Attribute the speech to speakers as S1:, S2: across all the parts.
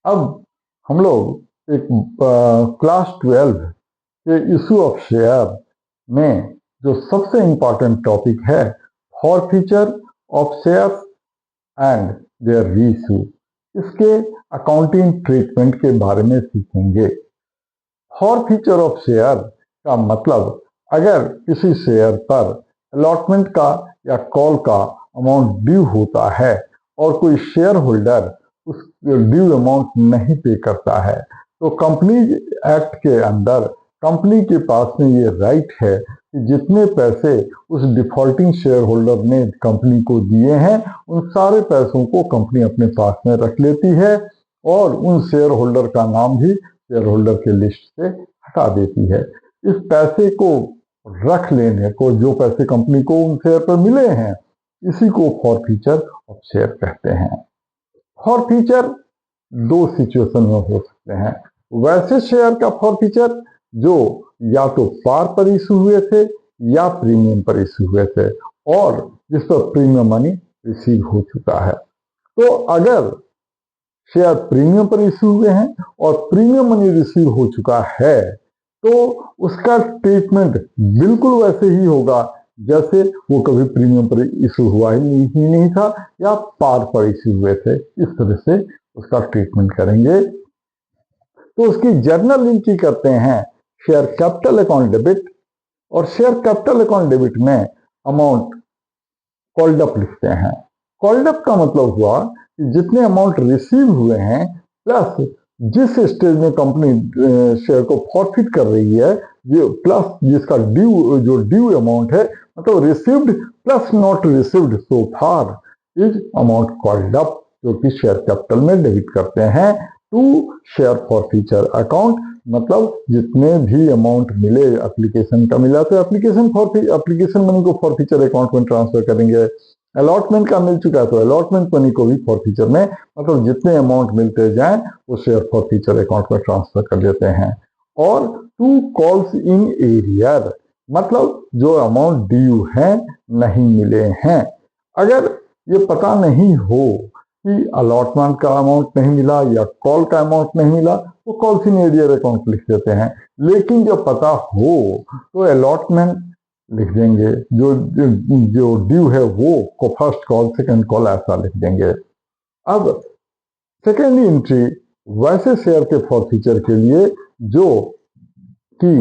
S1: अब हम लोग एक क्लास 12 के इशू ऑफ शेयर में जो सबसे इंपॉर्टेंट टॉपिक है, forfeiture of share and their reissue, इसके अकाउंटिंग ट्रीटमेंट के बारे में सीखेंगे। फॉरफीचर ऑफ शेयर का मतलब, अगर किसी शेयर पर अलॉटमेंट का या कॉल का अमाउंट ड्यू होता है और कोई शेयर होल्डर उस ड्यू अमाउंट नहीं पे करता है, तो कंपनी एक्ट के अंदर कंपनी के पास में ये राइट है कि जितने पैसे उस डिफॉल्टिंग शेयर होल्डर ने कंपनी को दिए हैं, उन सारे पैसों को कंपनी अपने पास में रख लेती है और उन शेयर होल्डर का नाम भी शेयर होल्डर के लिस्ट से हटा देती है। इस पैसे को रख लेने को, जो पैसे कंपनी को उन शेयर पर मिले हैं, इसी को फॉरफीचर ऑफ शेयर कहते हैं। फॉरफीचर दो सिचुएशन में हो सकते हैं। वैसे शेयर का फॉरफीचर जो या तो पार पर इशू हुए थे या प्रीमियम पर इशू हुए थे और जिस पर प्रीमियम मनी रिसीव हो चुका है। तो अगर शेयर प्रीमियम पर इशू हुए हैं और प्रीमियम मनी रिसीव हो चुका है, तो उसका ट्रीटमेंट बिल्कुल वैसे ही होगा जैसे वो कभी प्रीमियम पर इशू हुआ ही नहीं था या पार पर इशू हुए थे। इस तरह से उसका ट्रीटमेंट करेंगे। तो उसकी जर्नल एंट्री करते हैं शेयर कैपिटल अकाउंट डेबिट, और शेयर कैपिटल अकाउंट डेबिट में अमाउंट कॉल्ड अप लिखते हैं। कॉल्ड अप का मतलब हुआ कि जितने अमाउंट रिसीव हुए हैं प्लस जिस स्टेज में कंपनी शेयर को फॉरफिट कर रही है, जो प्लस जिसका ड्यू अमाउंट है, मतलब received plus not received so far is amount called up, जो कि शेयर कैपिटल में डेबिट करते हैं टू शेयर फॉरफीचर अकाउंट। मतलब जितने भी अमाउंट मिले, एप्लीकेशन का मिला तो एप्लीकेशन मनी को फॉरफीचर अकाउंट में ट्रांसफर करेंगे। अलॉटमेंट का मिल चुका है तो अलॉटमेंट मनी को भी फॉरफीचर में, मतलब जितने अमाउंट मिलते जाएं वो शेयर फॉरफीचर अकाउंट में ट्रांसफर कर देते हैं। और टू कॉल्स इन एरियर, मतलब जो अमाउंट ड्यू है नहीं मिले हैं। अगर ये पता नहीं हो कि अलॉटमेंट का अमाउंट नहीं मिला या कॉल का अमाउंट नहीं मिला, तो कॉल्स इन एरियर अकाउंट लिख देते हैं। लेकिन जब पता हो तो अलॉटमेंट लिख देंगे, जो ड्यू है वो को फर्स्ट कॉल सेकंड कॉल ऐसा लिख देंगे। अब सेकेंड एंट्री वैसे शेयर के फॉरफीचर के लिए जो कि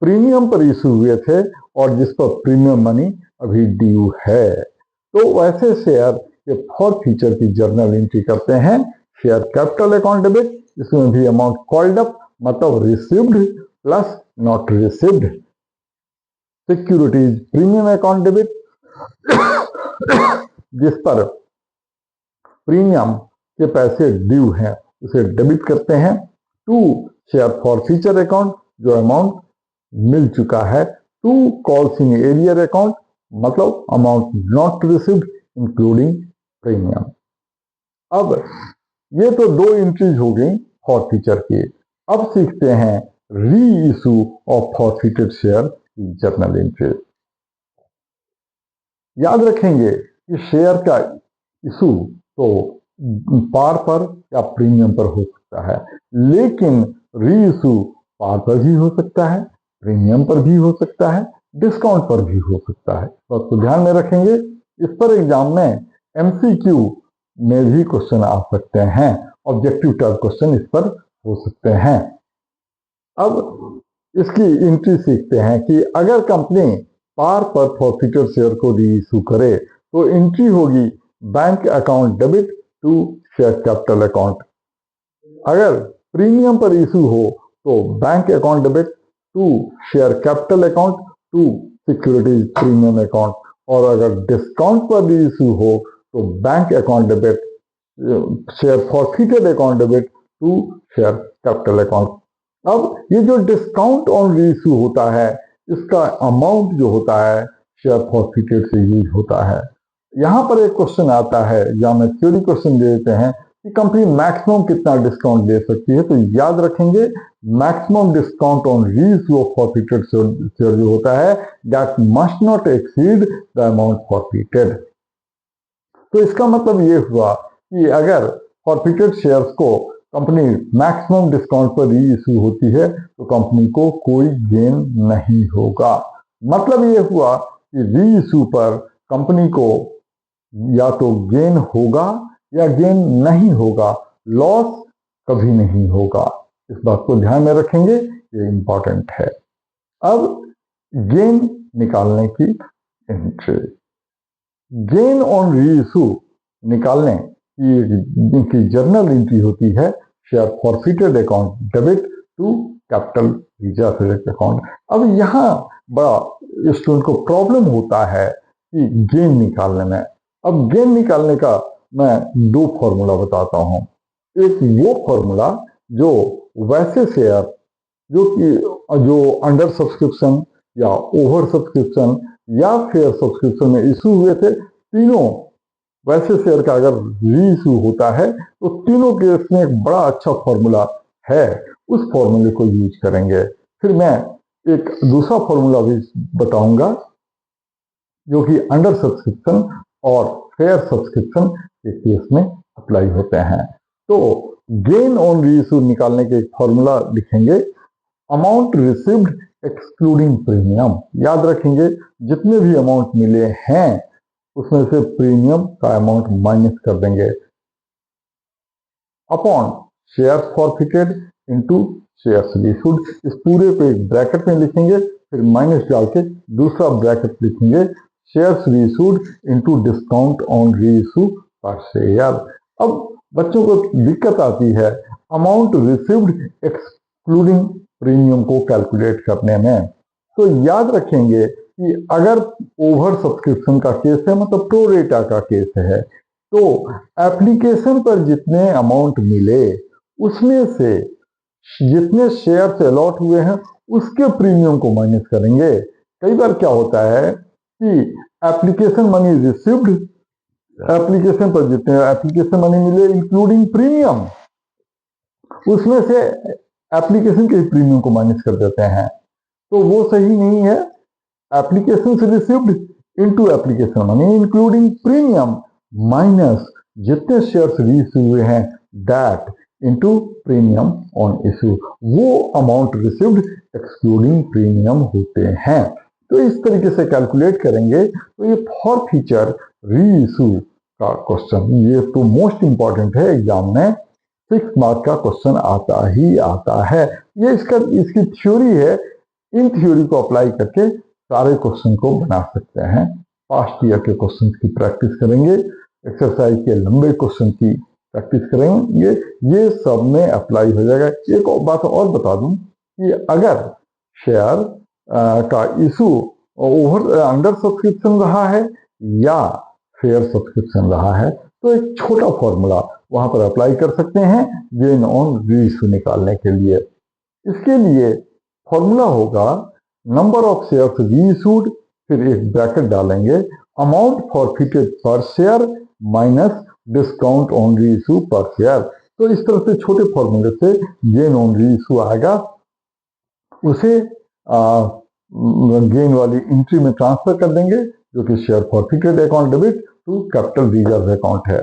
S1: प्रीमियम पर इशू हुए थे और जिस पर प्रीमियम मनी अभी ड्यू है, तो वैसे शेयर के फॉरफीचर की जर्नल एंट्री करते हैं शेयर कैपिटल अकाउंट डेबिट, इसमें भी अमाउंट कॉल्ड अप, मतलब received plus not received. Securities premium account debit, जिस पर प्रीमियम के पैसे ड्यू हैं उसे डेबिट करते हैं टू शेयर फॉरफीचर अकाउंट, जो अमाउंट मिल चुका है, to calls in arrear account, मतलब amount not received including premium. अब ये तो दो एंट्रीज हो गई फॉरफीचर की। अब सीखते हैं री इशू ऑफ फॉरफिटेड शेयर की जर्नल एंट्री। याद रखेंगे कि शेयर का इशू तो पार पर या प्रीमियम पर हो सकता है, लेकिन री इशू पार पर भी हो सकता है, प्रीमियम पर भी हो सकता है, डिस्काउंट पर भी हो सकता है। तो ध्यान में रखेंगे। इस पर एग्जाम में एमसीक्यू में भी क्वेश्चन आ सकते हैं, ऑब्जेक्टिव टाइप क्वेश्चन इस पर हो सकते हैं। अब इसकी एंट्री सीखते हैं कि अगर कंपनी पार पर फॉरफिटेड शेयर को री इशू करे तो एंट्री होगी bank account debit to share capital account. अगर प्रीमियम पर इशू हो तो bank account debit to share capital account to securities premium account, और अगर डिस्काउंट पर भी इशू हो तो bank account debit share forfeited account debit to share capital account. अब ये जो डिस्काउंट ऑन री इशू होता है, इसका अमाउंट जो होता है शेयर फॉरफिटेड से यूज होता है। यहां पर एक क्वेश्चन आता है या में थ्योरी क्वेश्चन दे देते हैं कि कंपनी मैक्सिमम कितना डिस्काउंट दे सकती है। तो याद रखेंगे मैक्सिमम डिस्काउंट ऑन री इशू ऑफ फॉरफिटेड शेयर जो होता है, that must not exceed the amount forfeited. तो इसका मतलब ये हुआ कि अगर फॉरफिटेड शेयर्स को कंपनी मैक्सिमम डिस्काउंट पर री इशू होती है तो कंपनी को कोई गेन नहीं होगा। मतलब ये हुआ कि री इशू पर कंपनी को या तो गेन होगा या गेन नहीं होगा, लॉस कभी नहीं होगा। इस बात को ध्यान में रखेंगे, ये इंपॉर्टेंट है। अब गेन निकालने की entry, gain on reissue निकालने की जर्नल एंट्री होती है share forfeited account debit to capital reserve account. अब यहाँ बड़ा स्टूडेंट को प्रॉब्लम होता है कि गेन निकालने में। अब गेन निकालने का मैं दो फॉर्मूला बताता हूँ। एक वो फॉर्मूला जो वैसे शेयर जो अंडर सब्सक्रिप्शन या ओवर सब्सक्रिप्शन या फेयर सब्सक्रिप्शन में इशू हुए थे, तीनों वैसे शेयर का अगर री इशू होता है तो तीनों केस में एक बड़ा अच्छा फॉर्मूला है, उस फॉर्मूले को यूज करेंगे। फिर मैं एक दूसरा फॉर्मूला भी बताऊंगा जो कि अंडर सब्सक्रिप्शन और फेयर सब्सक्रिप्शन के केस में अप्लाई होते हैं। तो गेन ऑन री इशू निकालने के एक फॉर्मूला लिखेंगे, अमाउंट रिसीव्ड एक्सक्लूडिंग प्रीमियम। याद रखेंगे जितने भी अमाउंट मिले हैं उसमें से प्रीमियम का अमाउंट माइनस कर देंगे, upon share forfeited into shares reissued. इस पूरे को एक ब्रैकेट में लिखेंगे, फिर माइनस डाल के दूसरा ब्रैकेट लिखेंगे, shares reissued into discount on reissue per share. अब बच्चों को दिक्कत आती है अमाउंट रिसीव्ड एक्सक्लूडिंग प्रीमियम को कैलकुलेट करने में। तो याद रखेंगे कि अगर ओवर सब्सक्रिप्शन का केस है, मतलब प्रो रेटा का केस है, तो एप्लीकेशन पर जितने अमाउंट मिले उसमें से जितने शेयर अलॉट हुए हैं उसके प्रीमियम को माइनस करेंगे। कई बार क्या होता है कि एप्लीकेशन मनी रिसीव्ड, एप्लीकेशन पर जितने एप्लीकेशन मनी मिले इंक्लूडिंग प्रीमियम, उसमें से एप्लीकेशन के प्रीमियम को माइनस कर देते हैं, तो वो सही नहीं है। Application received into application money including premium minus जितने शेयर्स रीइश्यू हुए हैं that into premium on issue, वो अमाउंट रिसीव्ड एक्सक्लूडिंग प्रीमियम होते हैं। तो इस तरीके से कैलकुलेट करेंगे तो ये फॉर फीचर री इशू का क्वेश्चन, ये तो मोस्ट इंपॉर्टेंट है, एग्जाम में 6 मार्क का क्वेश्चन आता ही आता है। ये इसकी थ्योरी है, इन थ्योरी को अप्लाई करके सारे क्वेश्चन को बना सकते हैं। पास्ट ईयर के क्वेश्चन की प्रैक्टिस करेंगे, एक्सरसाइज के लंबे क्वेश्चन की प्रैक्टिस करेंगे, ये सब में अप्लाई हो जाएगा। एक और बात और बता दूं कि अगर शेयर का इशू ओवर अंडर सब्सक्रिप्शन रहा है या फेयर सब्सक्रिप्शन रहा है तो एक छोटा फॉर्मूला वहां पर अप्लाई कर सकते हैं गेन ऑन री इशू निकालने के लिए। इसके लिए फॉर्मूला होगा नंबर ऑफ शेयर्स री इशूड, फिर एक ब्रैकेट डालेंगे, अमाउंट फॉरफिटेड पर शेयर माइनस डिस्काउंट ऑन री इशू पर शेयर। तो इस तरह से छोटे फॉर्मूले से गेन ऑन री इशू आएगा, उसे गेन वाली एंट्री में ट्रांसफर कर देंगे जो कि share forfeited account debit to capital reserve account है।